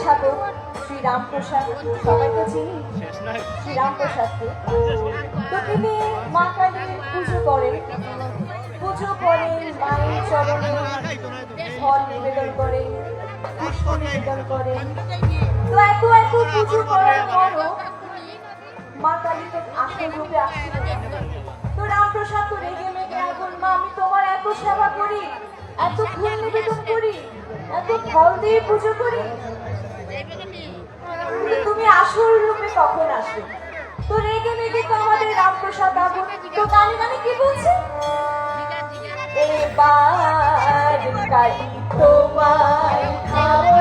সাধক শ্রী রামপ্রসাদ, সবাই তো চিনি শ্রী রামপ্রসাদকে। তো তিনি মা কালীর পুজো করেন, মায়ের চরণে ফল নিবেদন করেন, পুষ্প নিবেদন করেন। তো এত এত পুজো করার পরও মা কালী তো আসল রূপে আসছিল না। তো রামপ্রসাদ তো রেগে মেগে এখন, মা আমি তোমার এত সেবা করি, এত ফুল নিবেদন করি, এত ফল দিয়ে পুজো করি, তুমি আসল রূপে কখন আসবে? তো রেগে মেগে তো আমাদের রামপ্রসাদ আগুন তো গানে গানে কি বলছে, এবার কালী তোমায় খাবো,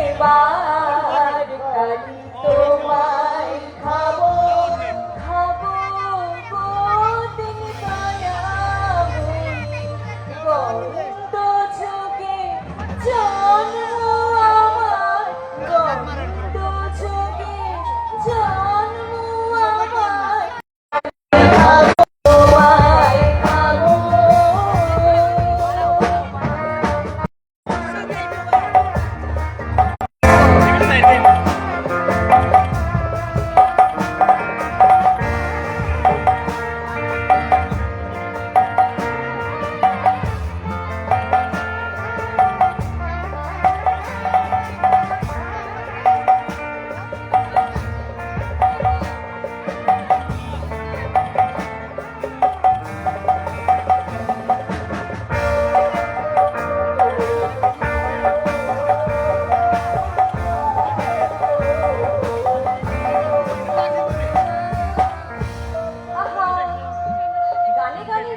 এবার কালী তোমায় খাবো, খাবো গো তিনি দয়াময়ী, গন্ধ যুগে জন্ম আমার, গন্ধ যুগে জন্ম আমার, তোমায় খাবো।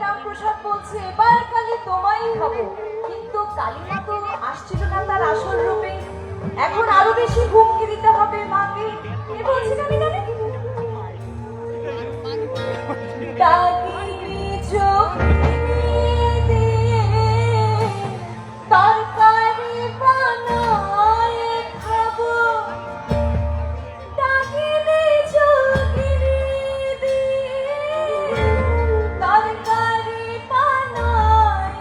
রামপ্রসাদ বলছে এবার কালী তোমায় খাবো, কিন্তু কালী মা তো আসছিল না তার আসল রূপে, এখন আরো বেশি হুমকি দিতে হবে মাকে। কে বলছে কালী কালী? ডাকিবি চোখে দিয়ে তরকারি বানায় খাবো, ডাকিবি চোখে দিয়ে তরকারি বানায়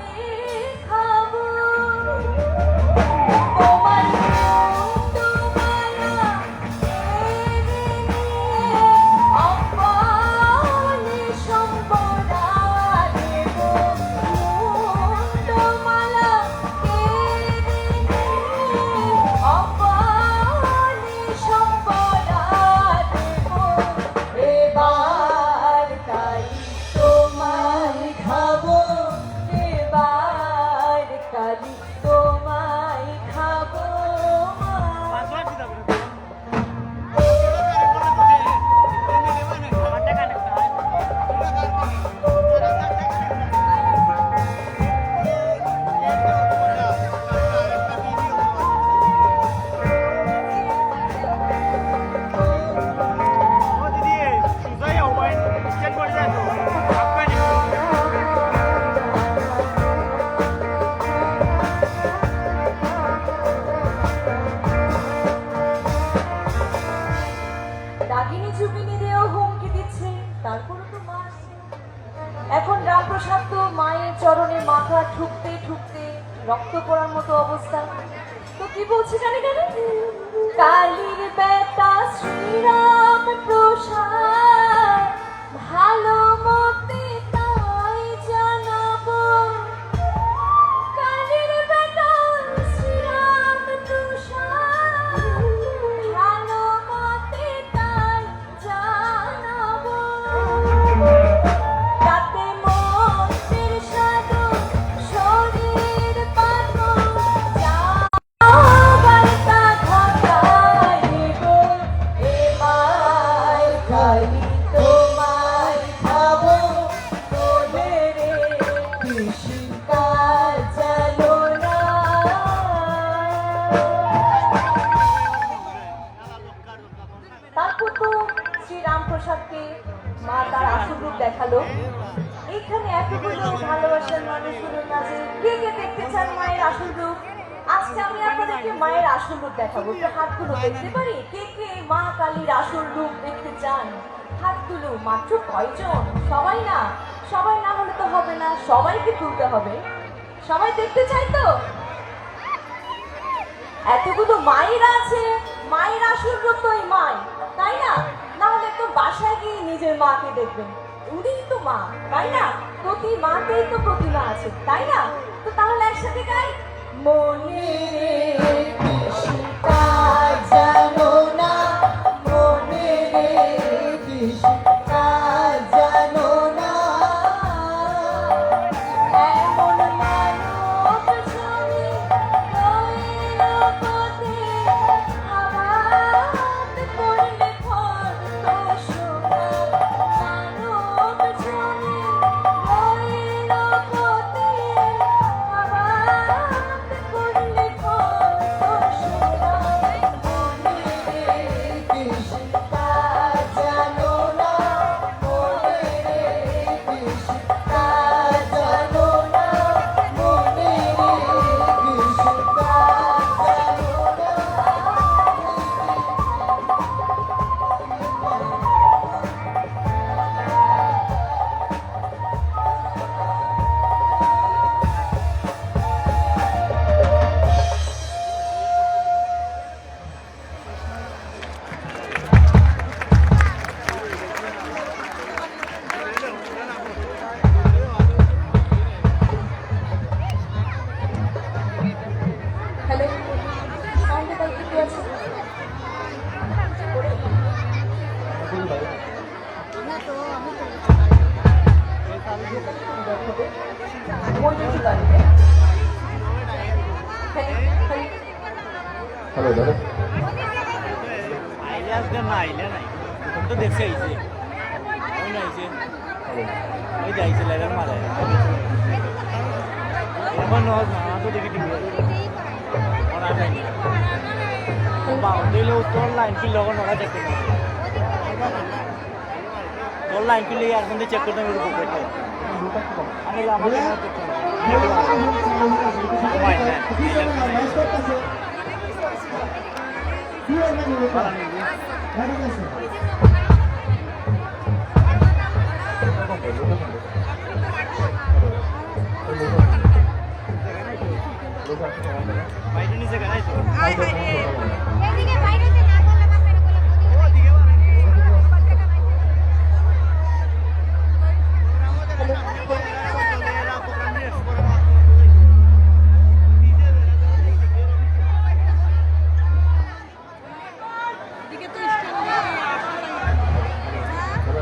খাবো, তোমার তোমারা অপনে সম্পদা দেব, তোমালা অপনে সম্পদা দেব, এবার কালী তোমায় খাবো, এবার কালী তোমায় খাবো মা। ডাকিনী চুপিনি দিয়েও হুমকি দিচ্ছে, তারপরও তো মা আসছে। এখন রামপ্রসাদ তো মায়ের চরণে মাথা ঠুকতে ঠুকতে রক্ত পড়ার মতো অবস্থা। তো কি বলছে জানি জানি, কালীর বেটা শ্রীরাম প্রসাদ ভালো মতে তাই জানাবো, কালীর বেটা শ্রীরাম প্রসাদ ভালো মতে তাই জানাবো, তাতে মন্ত্রের সাধন শরীর পাথর যাবার তা ঘটাইব, এবার কালী তোমায় খাবো, তোদের কৃষিকাজ জানো না। তারপর তো শ্রী রামপ্রসাদকে মা তার আসল রূপ দেখালো। এইখানে এতগুলো ভালোবাসার মানুষগুলোর মাঝে কে কে দেখতে চান মায়ের আসল রূপ? আজকে আমি আপনাদেরকে মায়ের আসল রূপ দেখাবো। তো হাতগুলো দেখতে পারি? কে কে মা কালীর আসল রূপ দেখতে চান? হাতগুলো মাত্র কয়জন? সবাই না, সবাই না হলে তো হবে না, সবাইকে তুলতে হবে। সবাই দেখতে চাই তো? এতগুলো মায়েরা আছে, মায়ের আসল রূপ তো এই মাই, তাই না? না হলে তো বাসায় গিয়ে নিজের মাকে দেখবেন, উনিই তো মা, তাই না? প্রতি মাতেই তো প্রতিমা আছে, তাই না? তো তাহলে একসাথে গাই, মনে রে সীতা জানো না, মনে রে সীতা জানো না, এমন মানব জনে রইল পথে, হারাত করলে ফর্দ শোভা, মানব জনে রইল পথে, হারাত করলে ফর্দ শোভা, মনে রে সীতা জানো না, মনে রে সীতা জানো না, মনে রে সীতা হ্যালো, সাউন্ডের দায়িত্ব কি আছে? হ্যালো দাদা, আইলে আজকে না আইলে নাই তখন তো দেখছে আইছে ওই না আইছে ওই যাইছে লাইলার মারে এখন নজ না তো দেখি দিবি ওরা নাই বাউ দিলে তোর লাইন কি লগন ওরা চেক করতে তোর লাইন কি লিয়ে আর বন্ধে চেক করতে মেরে উপর করতে আমি আমার চেক করতে সময় না বাইরে নিচে গাড়াই তো এদিকে বাইরেতে না বললে বাপের কোলে ওদিকে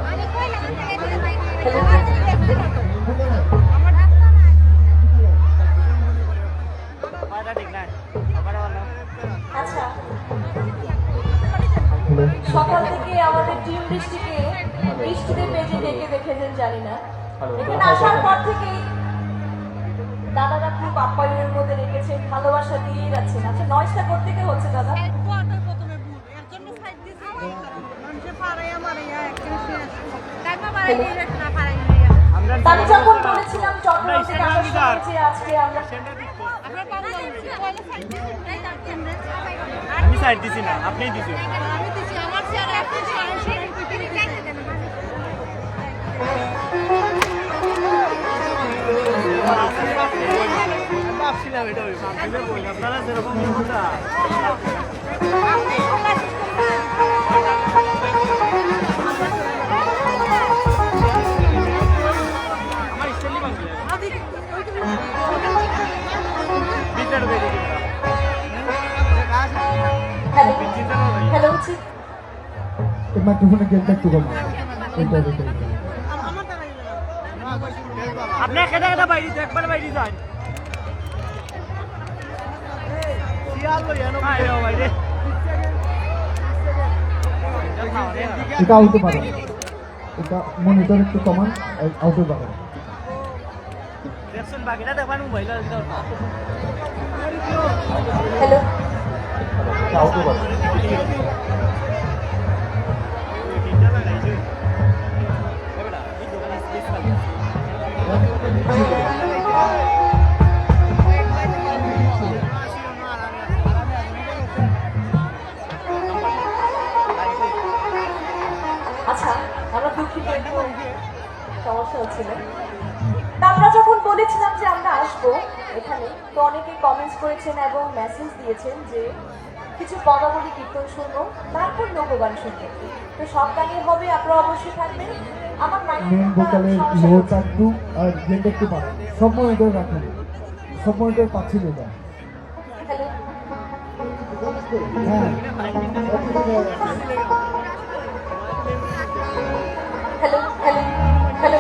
আমি কইলাম এদিকে বাইরে বাইরে ঠিক নাই আবার ভালো আচ্ছা, সকাল থেকে আমাদের টিম বৃষ্টিকে বৃষ্টিতে পেজে ডেকে দেখেছেন জানি না, এখানে আসার পর থেকেই দাদারা খুব আপ্যায়নের মধ্যে রেখেছেন, ভালোবাসা দিয়েই যাচ্ছেন। আচ্ছা, নয়সটা কোত্থেকে হচ্ছে দাদা? আমি যখন বলেছিলাম চট্টগ্রাম থেকে আসার সময় যে আজকে আমরা আমি সাইড দিছি না আপনিই দিছি ভাবছিলাম এটা আপনারা সেরকম আমার স্টাইলই বাংলা বিটার বেরি হ্যালো হ্যালো উচিত এই মাইক্রোফোনে গেলটা একটু কম এটা আপনি কেটে কেটে বাইরে একবার বাইরে যান বাইরে এটা আউটে পারে, এটা মনিটর একটু কমান, আউটে পারে। দেখছেন বাকিটা দেখবেন মোবাইল হ্যালো এটা আউটে পারে। আচ্ছা, আমরা দুঃখিত, একটু সমস্যা হচ্ছিল। তা আমরা যখন বলেছিলাম যে আমরা আসবো এখানে, তো অনেকে কমেন্টস করেছেন এবং মেসেজ দিয়েছেন যে কিছু পদাবলী কীর্তন শুনবো, তারপর লোকগান শুনবো। তো সব গানই হবে, আপনারা অবশ্যই থাকবেন। আমার মেন ভোকালের লো চাকু আর যে দেখতে পাবেন সব মনিটর রাখেন, সব মনিটর পাচ্ছিল এটা। হ্যালো, হ্যাঁ হ্যালো, হ্যালো, হ্যালো, হ্যালো।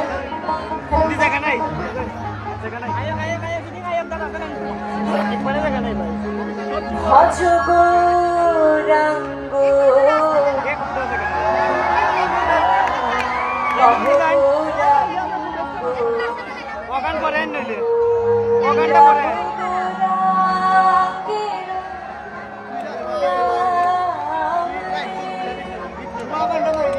জায়গা নাই, জায়গা নাই। আয় আয় আয় শুনি আয় দাঁড়া দাঁড়া। একবারে জায়গা নাই ভাই। ভজ গৌরাঙ্গ একটা জায়গা নাই। ভজ গৌরাঙ্গ ওখান করেন নইলে। ওখানটা করেন। ওখানটা করেন।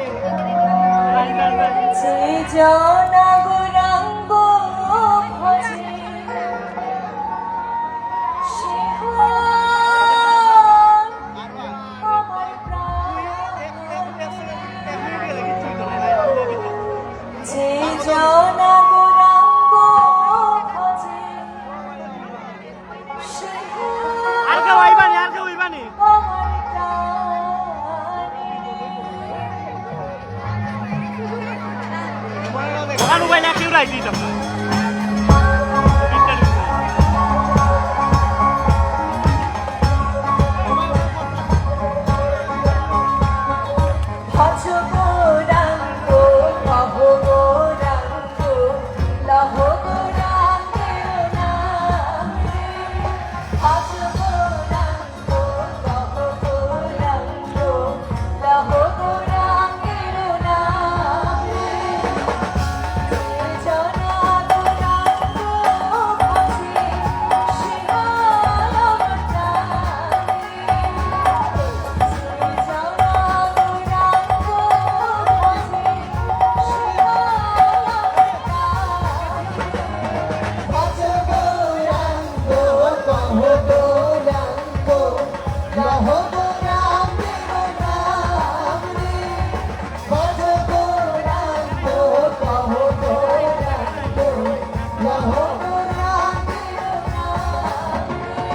যে জনা গৌরাঙ্গ ভজে সে আমার প্রাণ। যে জনা গৌরাঙ্গ ভজে সে আর কেউ আইবানি, আর কেউ আইবানি। আমার প্রাণ। ওখান উপায় না কেউ রাইছি তোমরা। ভজ গৌরাঙ্গ লহ গৌরাঙ্গ লহ গৌরাঙ্গের নাম রে। ভজ গৌরাঙ্গ লহ গৌরাঙ্গ লহ গৌরাঙ্গের নাম রে। যে জনা গৌরাঙ্গ ভজে সে আমার প্রাণ রে। যে জনা গৌরাঙ্গ ভজে সে আমার প্রাণ। ভজ গৌরাঙ্গ লহ গৌরাঙ্গ লহ গৌরাঙ্গের নাম রে। ভজ গৌরাঙ্গ লহ গৌরাঙ্গ লহ গৌরাঙ্গের নাম রে।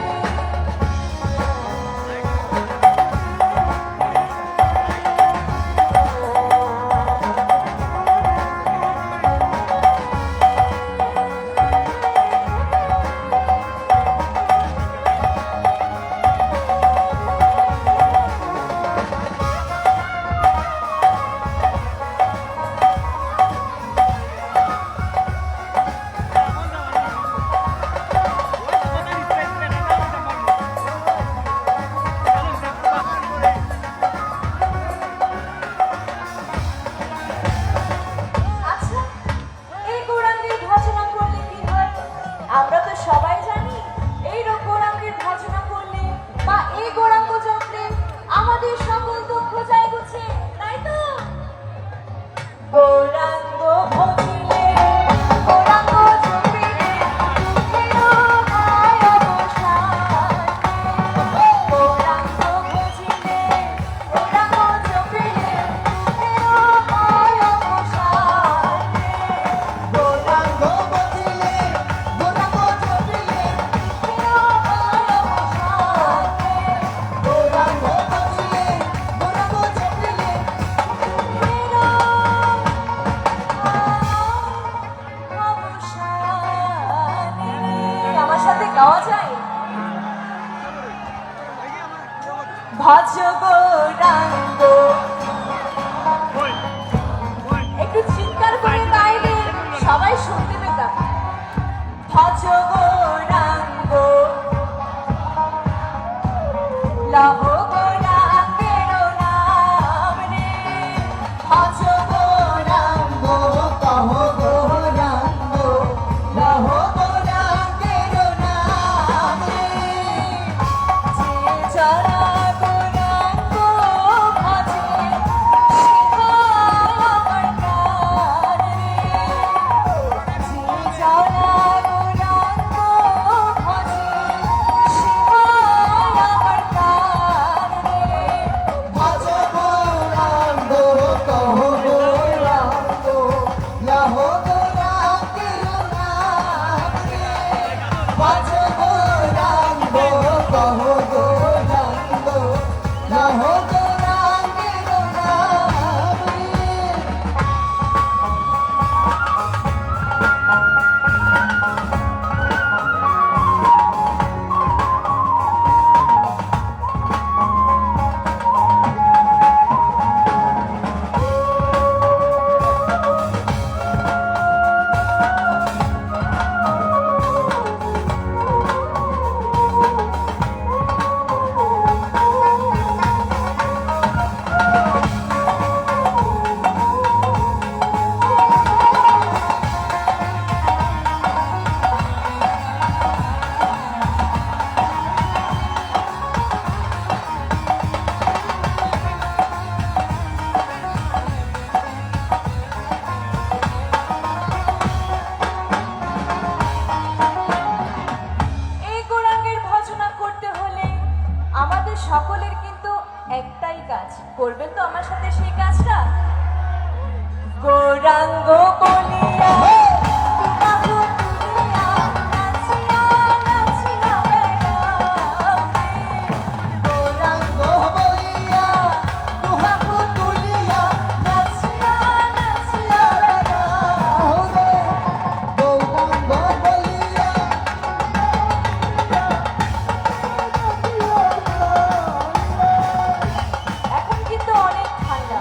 আচ্ছা, এই গৌরাঙ্গের ভজনা করলে কি হয়? আমরা তো সবাই জানি এই গৌরাঙ্গের ভজনা করলে বা এই গৌরাঙ্গ জপলে আমাদের সকল দুঃখ যায় গুছে, তাই তো? গৌরাঙ্গ ভজিলে গৌরাঙ্গ জপিলে দুঃখেরও হয় অবসান। গৌরাঙ্গ ভজিলে গৌরাঙ্গ জপিলে দুঃখেরও হয় অবসান। গৌরাঙ্গ ভজিলে গৌরাঙ্গ জপিলে দুঃখেরও হয় অবসান। গৌরাঙ্গ ভজিলে গৌরাঙ্গ জপিলে আমার সাথে গাওয়া যায়? ভজ গৌরাঙ্গ, ওই ওই একটু চিৎকার করে গাইলে সবাই শুনতে পেতাম। ভজ গৌরাঙ্গ লহ গৌরাঙ্গের নাম রে। ভজ গৌরাঙ্গ লহ গৌরাঙ্গ লহ গৌরাঙ্গের নাম রে। যে জনা গৌরাঙ্গ ভজে সে আমার প্রাণ রে। যে জনা গৌরাঙ্গ ভজে সে আমার প্রাণ ভজ গৌরাঙ্গ কহ গৌরাঙ্গ লহ গৌরাঙ্গের নামে। এই গৌরাঙ্গের ভজনা করতে হলে আমাদের সকলের কিন্তু একটাই কাজ, করবেন তো আমার সাথে সেই কাজটা? গৌরাঙ্গ বলিয়া বাহু তুলিয়া নাচিয়া নাচিয়া বেড়াবে। গৌরাঙ্গ বলিয়া বাহু তুলিয়া নাচিয়া নাচিয়া বেড়াবে। গৌরাঙ্গ বলিয়া এখন কিন্তু অনেক ঠান্ডা,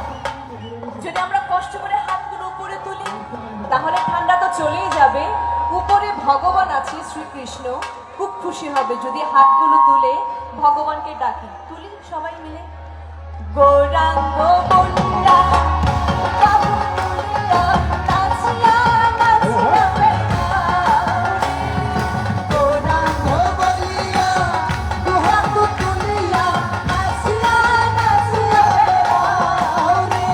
যদি আমরা কষ্ট করে হাতগুলো উপরে তুলি তাহলে ঠান্ডা তো চলেই যাবে। উপরে ভগবান আছে শ্রীকৃষ্ণ, খুব খুশি হবে যদি হাতগুলো তুলে ভগবানকে ডাকি। তুলি সবাই মিলে গৌরাঙ্গ বলিয়া বাহু তুলিয়া নাচিয়া নাচিয়া বেড়াবে। গৌরাঙ্গ বলিয়া দুহাত তুলিয়া নাচিয়া নাচিয়া বেড়াবে।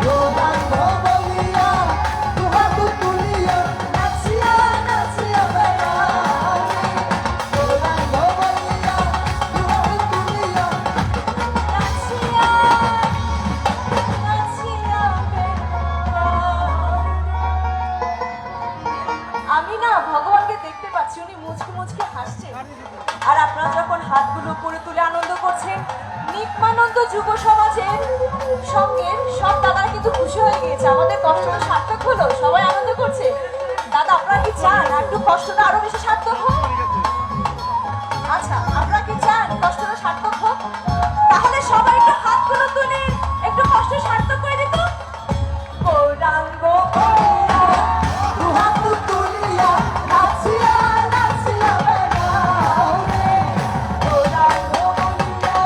গৌরাঙ্গ বলিয়া দুহাত তুলিয়া নাচিয়া নাচিয়া বেড়াবে। গৌরাঙ্গ বলিয়া দুহাত তুলিয়া নাচিয়া নাচিয়া বেড়াবে। আমি না ভগবানকে দেখতে পাচ্ছি, উনি মুচকি মুচকি হাসছেন। আর আপনারা যখন হাতগুলো উপরে তুলে আনন্দ করছেন, নিত্যানন্দ যুব সমাজের সঙ্গে সব দাদারা কিন্তু খুশি হয়ে গিয়েছে। আমাদের কষ্ট তো সার্থক হলো, সবাই আনন্দ করছে। দাদা আপনারা কি চান একটু কষ্টটা আরো বেশি সার্থক হোক? আচ্ছা, আপনারা কি চান কষ্টটা সার্থক হোক? তাহলে সবাই একটু হাতগুলো তুলে একটু কষ্ট সার্থক করে দিত। গৌরাঙ্গ বলিয়া দুহাত তুলিয়া নাচিয়া নাচিয়া বেড়াবে। গৌরাঙ্গ বলিয়া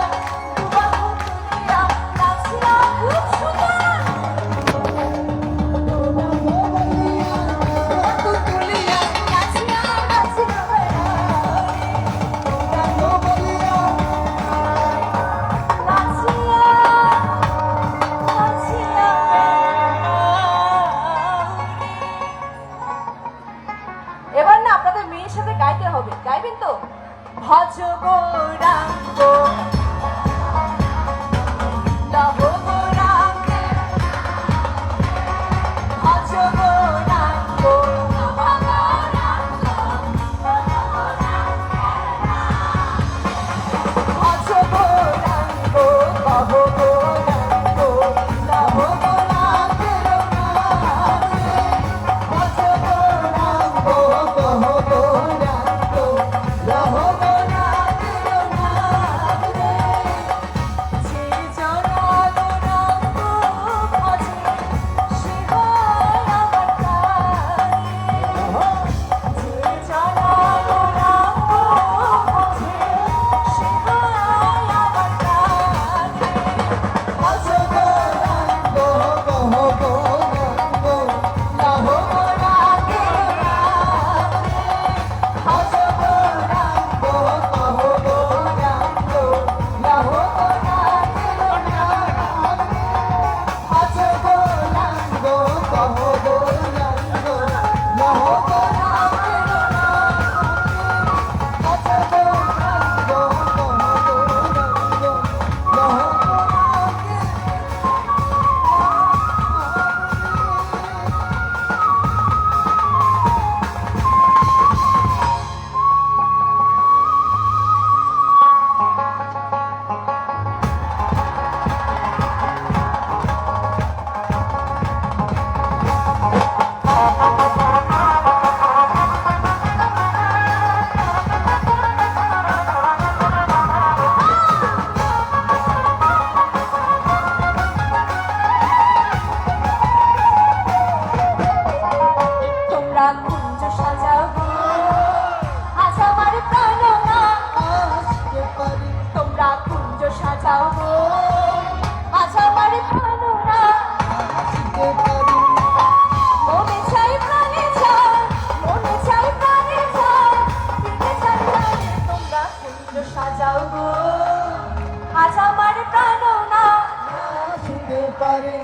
বাহু তুলিয়া নাচিয়া খুব সুন্দর। গৌরাঙ্গ বলিয়া দুহাত তুলিয়া নাচিয়া নাচিয়া বেড়াবে। গৌরাঙ্গ বলিয়া নাচিয়া নাচিয়া বেড়াবে। এবার না আপনাদের মেয়ের সাথে গাইতে হবে, গাইবেন তো? ভজ গৌরাঙ্গ লহ গৌরাঙ্গে ভজ গৌরাঙ্গ লহ গৌরাঙ্গ ভজ গৌরাঙ্গ কহ গৌরাঙ্গ লহ গৌরাঙ্গের নামে। ভজ গৌরাঙ্গ কহ গৌরাঙ্গ লহ গৌরাঙ্গের নামে।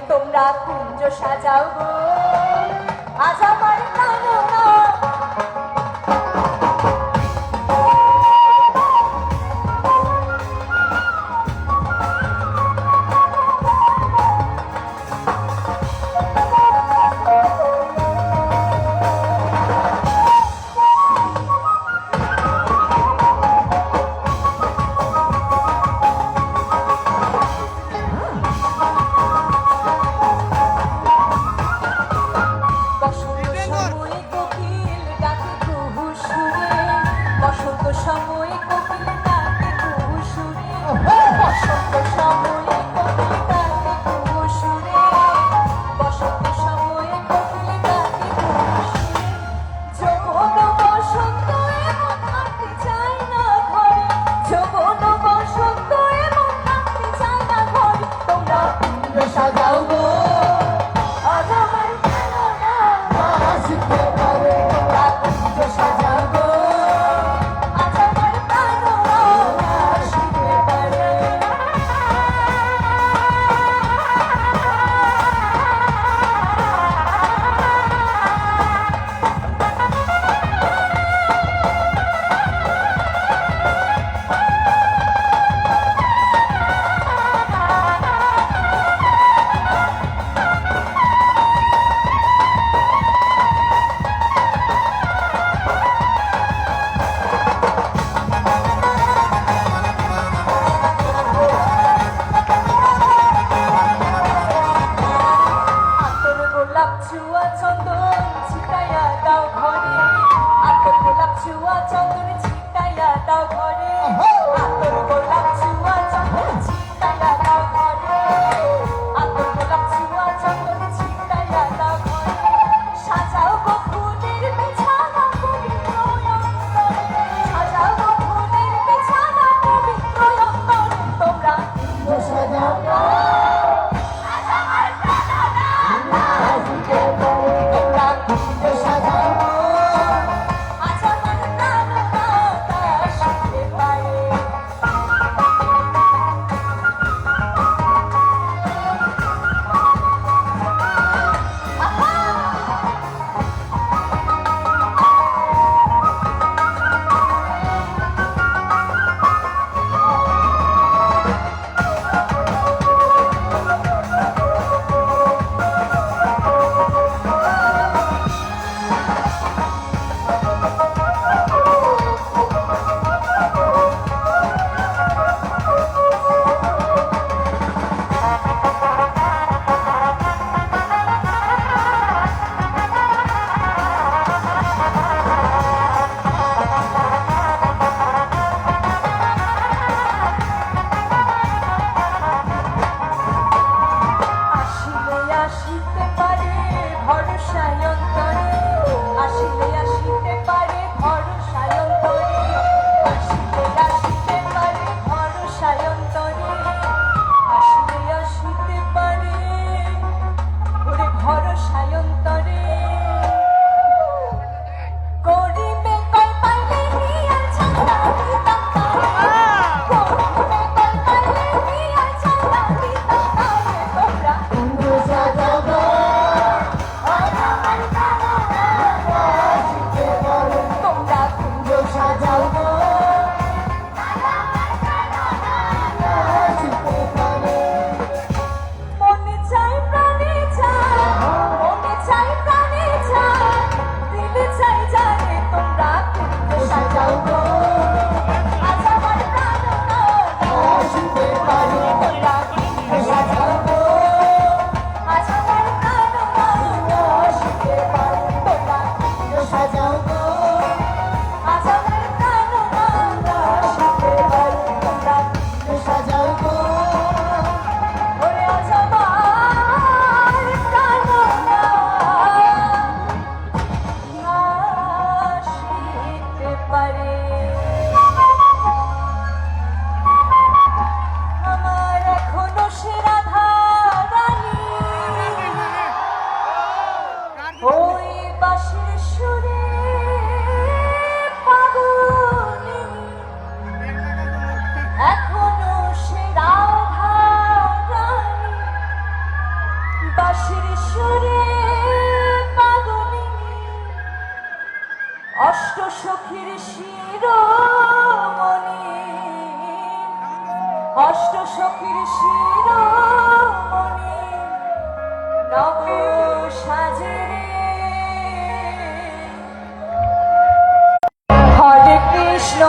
তোমরা কুঞ্জ সাজাও গো আজ আমার প্রাণনা। বসন্ত সময়ে কোকিল ডাকে কুহু সুরে, বসন্ত সময়ে কোকিল ডাকে কুহু সুরে, বসন্ত সময়ে কোকিল ডাকে কুহু সুরে। যৌবন বসন্ত এমন থাকতে চায় না ঘরে, যৌবন বসন্ত এমন থাকতে চায় না ঘরে। তোমরা কুঞ্জ সাজাও গো আজ আমার প্রাণনা। আসিতে পারে তোমরা কুঞ্জ সাজাও গো আজ আমার প্রাণনা আসিতে পারে। আতর গোলাপ ছুয়া চন্দন ছিটাইয়া দাও ঘরে, আতর গোলাপ ছুয়া চন্দন ছিটাইয়া দাও ঘরে, আতর গোলাপ ছুয়া চন্দন ছিটাইয়া দাও ঘরে, আতর গোলাপ ছুয়া চন্দন ছিটাইয়া দাও ঘরে। সাজাও গো ফুলের বিছানা পবিত্র অন্তরে, সাজাও গো ফুলের বিছানা পবিত্র অন্তরে। তোমরা কুঞ্জ সাজাও গো আজ আমার প্রাণনা। তোমরা কুঞ্জ সাজাও গো আজ আমার প্রাণনা সখীর শিরোমণি, অষ্ট সখীর শিরোমণি নব সাজে রে। হরে কৃষ্ণ